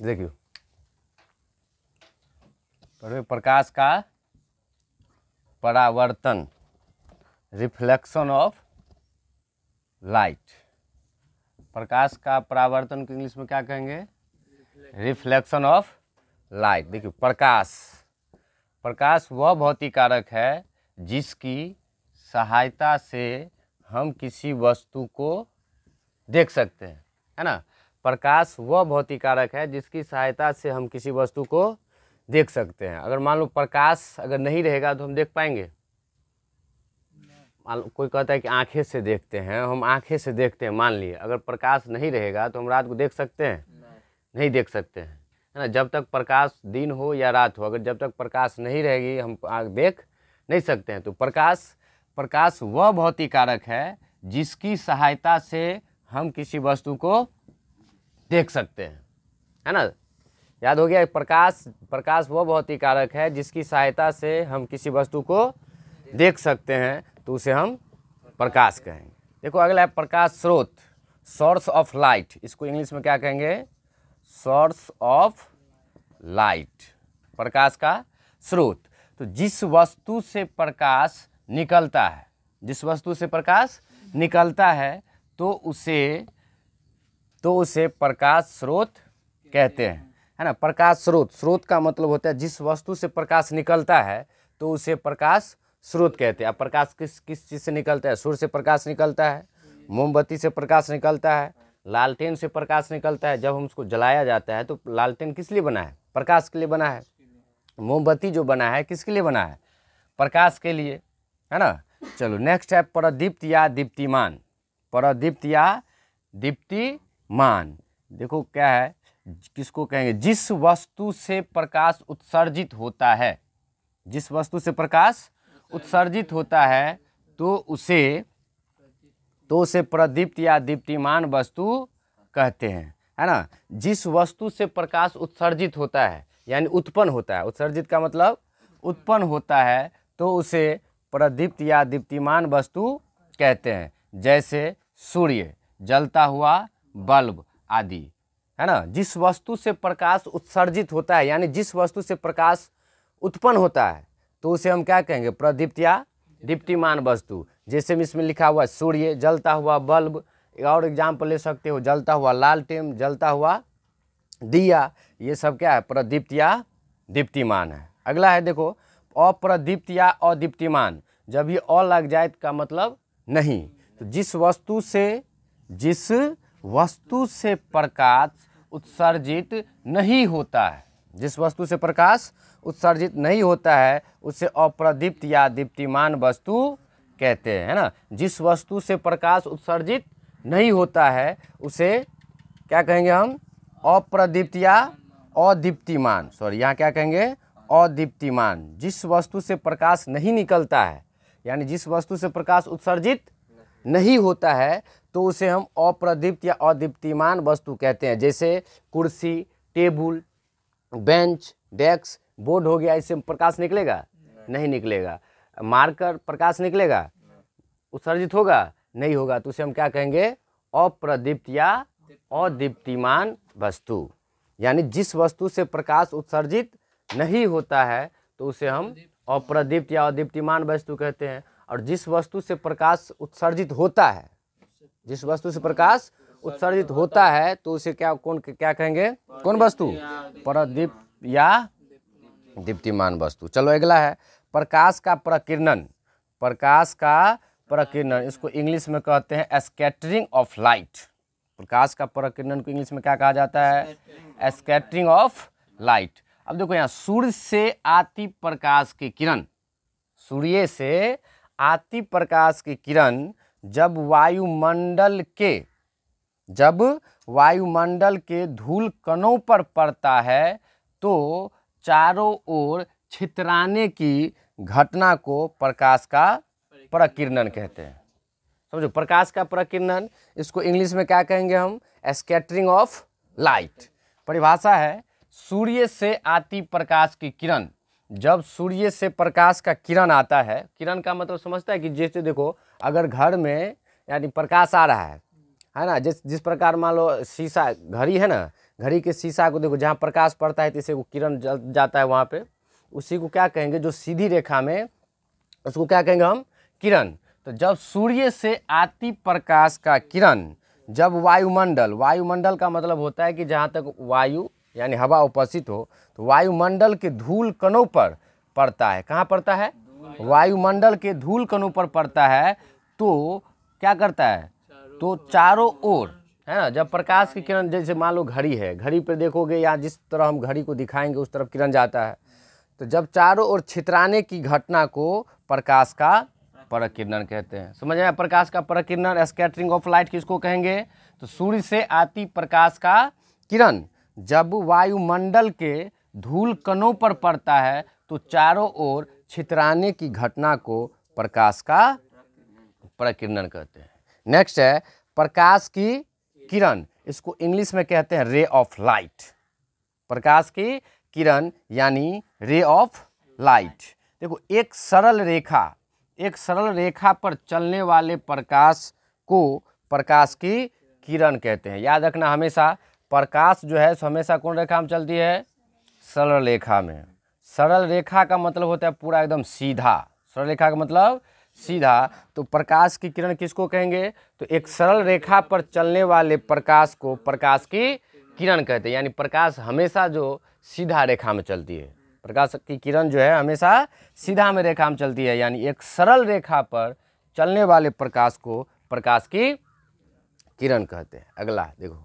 देखिए प्रकाश का परावर्तन, रिफ्लेक्शन ऑफ लाइट। प्रकाश का परावर्तन को इंग्लिश में क्या कहेंगे? Reflection of light. देखिए प्रकाश वह भौतिक कारक है जिसकी सहायता से हम किसी वस्तु को देख सकते हैं, है ना। प्रकाश वह भौतिक कारक है जिसकी सहायता से हम किसी वस्तु को देख सकते हैं। अगर मान लो प्रकाश अगर नहीं रहेगा तो हम देख पाएंगे? कोई कहता है कि आंखें से देखते हैं, हम आंखें से देखते हैं, मान लिए अगर प्रकाश नहीं रहेगा तो हम रात को देख सकते हैं? नहीं देख सकते हैं, है ना। जब तक प्रकाश दिन हो या रात हो, अगर जब तक प्रकाश नहीं रहेगी हम देख नहीं सकते हैं। तो प्रकाश वह भौतिक कारक है जिसकी सहायता से हम किसी वस्तु को देख सकते हैं, है ना। याद हो गया? प्रकाश वह भौतिक कारक है जिसकी सहायता से हम किसी वस्तु को देख सकते हैं, तो उसे हम प्रकाश कहेंगे। देखो अगला है प्रकाश स्रोत, सोर्स ऑफ लाइट। इसको इंग्लिश में क्या कहेंगे? सोर्स ऑफ लाइट, प्रकाश का स्रोत। तो जिस वस्तु से प्रकाश निकलता है, जिस वस्तु से प्रकाश निकलता है तो उसे प्रकाश स्रोत कहते हैं, है ना। प्रकाश स्रोत का मतलब होता है जिस वस्तु से प्रकाश निकलता है तो उसे प्रकाश स्रोत कहते हैं। अब प्रकाश किस चीज़ से निकलता है? सूर्य से प्रकाश निकलता है, मोमबत्ती से प्रकाश निकलता है, लालटेन से प्रकाश निकलता है। जब हम उसको जलाया जाता है तो लालटेन किस लिए बना है? प्रकाश के लिए बना है। मोमबत्ती जो बना है किसके लिए बना है? प्रकाश के लिए, है ना। चलो नेक्स्ट है प्रदीप्त या दीप्तिमान। प्रदीप्त या दीप्तिमान, देखो क्या है, किसको कहेंगे? जिस वस्तु से प्रकाश उत्सर्जित होता है, जिस वस्तु से प्रकाश उत्सर्जित होता है तो उसे प्रदीप्त या दीप्तिमान वस्तु कहते हैं, है ना। जिस वस्तु से प्रकाश उत्सर्जित होता है यानी उत्पन्न होता है, उत्सर्जित का मतलब उत्पन्न होता है, तो उसे प्रदीप्त या दीप्तिमान वस्तु कहते हैं। जैसे सूर्य, जलता हुआ बल्ब आदि, है ना। जिस वस्तु से प्रकाश उत्सर्जित होता है यानी जिस वस्तु से प्रकाश उत्पन्न होता है तो उसे हम क्या कहेंगे? प्रदीप्त या दीप्तिमान वस्तु। जैसे इसमें लिखा हुआ सूर्य, जलता हुआ बल्ब, और एग्जाम्पल ले सकते हो जलता हुआ लालटेन, जलता हुआ दिया, ये सब क्या है? प्रदीप्त या दीप्तिमान है। अगला है देखो अप्रदीप्त या अदीप्तिमान। जब ये अ लग जाए का मतलब नहीं। तो जिस वस्तु से प्रकाश उत्सर्जित नहीं होता है, जिस वस्तु से प्रकाश उत्सर्जित नहीं होता है उसे अप्रदीप्त या दीप्तिमान वस्तु कहते हैं, है ना। जिस वस्तु से प्रकाश उत्सर्जित नहीं होता है उसे क्या कहेंगे हम? अप्रदीप्त या अदीप्तिमान। सॉरी, यहाँ क्या कहेंगे? अदीप्तिमान। जिस वस्तु से प्रकाश नहीं निकलता है यानी जिस वस्तु से प्रकाश उत्सर्जित नहीं होता है तो उसे हम अप्रदीप्त या अदीप्तिमान वस्तु कहते हैं। जैसे कुर्सी, टेबल, बेंच, डेस्क, बोर्ड हो गया, इससे प्रकाश निकलेगा? नहीं निकलेगा। मार्कर, प्रकाश निकलेगा? उत्सर्जित होगा? नहीं होगा। तो उसे हम क्या कहेंगे? अप्रदीप्त या अदीप्तिमान वस्तु। यानी जिस वस्तु से प्रकाश उत्सर्जित नहीं होता है तो उसे हम अप्रदीप्त या अदीप्तिमान वस्तु कहते हैं। और जिस वस्तु से प्रकाश उत्सर्जित होता है, जिस वस्तु से प्रकाश उत्सर्जित होता है तो उसे क्या कहेंगे? कौन वस्तु? प्रदीप्त या दीप्तिमान वस्तु। चलो अगला है प्रकाश का प्रकीर्णन। प्रकाश का प्रकीर्णन, इसको इंग्लिश में कहते हैं स्कैटरिंग ऑफ लाइट। प्रकाश का प्रकीर्णन को इंग्लिश में क्या कहा जाता है? Scattering of light. अब देखो यहाँ सूर्य से आती प्रकाश की किरण, सूर्य से आती प्रकाश की किरण जब वायुमंडल के धूल कणों पर पड़ता है तो चारों ओर छितराने की घटना को प्रकाश का प्रकीर्णन कहते हैं। समझो, प्रकाश का प्रकीर्णन, इसको इंग्लिश में क्या कहेंगे हम? Scattering of light. परिभाषा है सूर्य से आती प्रकाश की किरण, जब सूर्य से प्रकाश का किरण आता है, किरण का मतलब समझता है कि जैसे देखो अगर घर में यानी प्रकाश आ रहा है ना, जिस प्रकार मान लो शीशा, घड़ी है ना, घड़ी के शीशा को देखो, जहाँ प्रकाश पड़ता है तो इसे वो किरण जाता है वहाँ पे, उसी को क्या कहेंगे, जो सीधी रेखा में, उसको क्या कहेंगे हम, किरण। तो जब सूर्य से आती प्रकाश का किरण जब वायुमंडल, वायुमंडल का मतलब होता है कि जहाँ तक वायु यानी हवा उपस्थित हो, तो वायुमंडल के धूल कणों पर पड़ता है। कहाँ पड़ता है, वायुमंडल के धूल कणों पर पड़ता है, तो क्या करता है, तो चारों ओर, है ना, जब प्रकाश की किरण, जैसे मान लो घड़ी है, घड़ी पर देखोगे या जिस तरह हम घड़ी को दिखाएंगे उस तरफ किरण जाता है, तो जब चारों ओर छितराने की घटना को प्रकाश का परकिरणन कहते हैं। समझ आया, प्रकाश का परकिरणन, स्कैटरिंग ऑफ लाइट किसको कहेंगे, तो सूर्य से आती प्रकाश का किरण जब वायुमंडल के धूल कणों पर पड़ता है तो चारों ओर छितराने की घटना को प्रकाश का परकिरणन कहते हैं। नेक्स्ट है प्रकाश की किरण, इसको इंग्लिश में कहते हैं रे ऑफ लाइट। प्रकाश की किरण यानी रे ऑफ लाइट। देखो, एक सरल रेखा पर चलने वाले प्रकाश को प्रकाश की किरण कहते हैं। याद रखना हमेशा, प्रकाश जो है हमेशा कौन रेखा में चलती है, सरल रेखा में। सरल रेखा का मतलब होता है पूरा एकदम सीधा, सरल रेखा का मतलब सीधा। तो प्रकाश की किरण किसको कहेंगे, तो एक सरल रेखा पर चलने वाले प्रकाश को प्रकाश की किरण कहते हैं। यानी प्रकाश हमेशा जो सीधा रेखा में चलती है, प्रकाश की किरण जो है हमेशा सीधा में रेखा में चलती है, यानी एक सरल रेखा पर चलने वाले प्रकाश को प्रकाश की किरण कहते हैं। अगला देखो,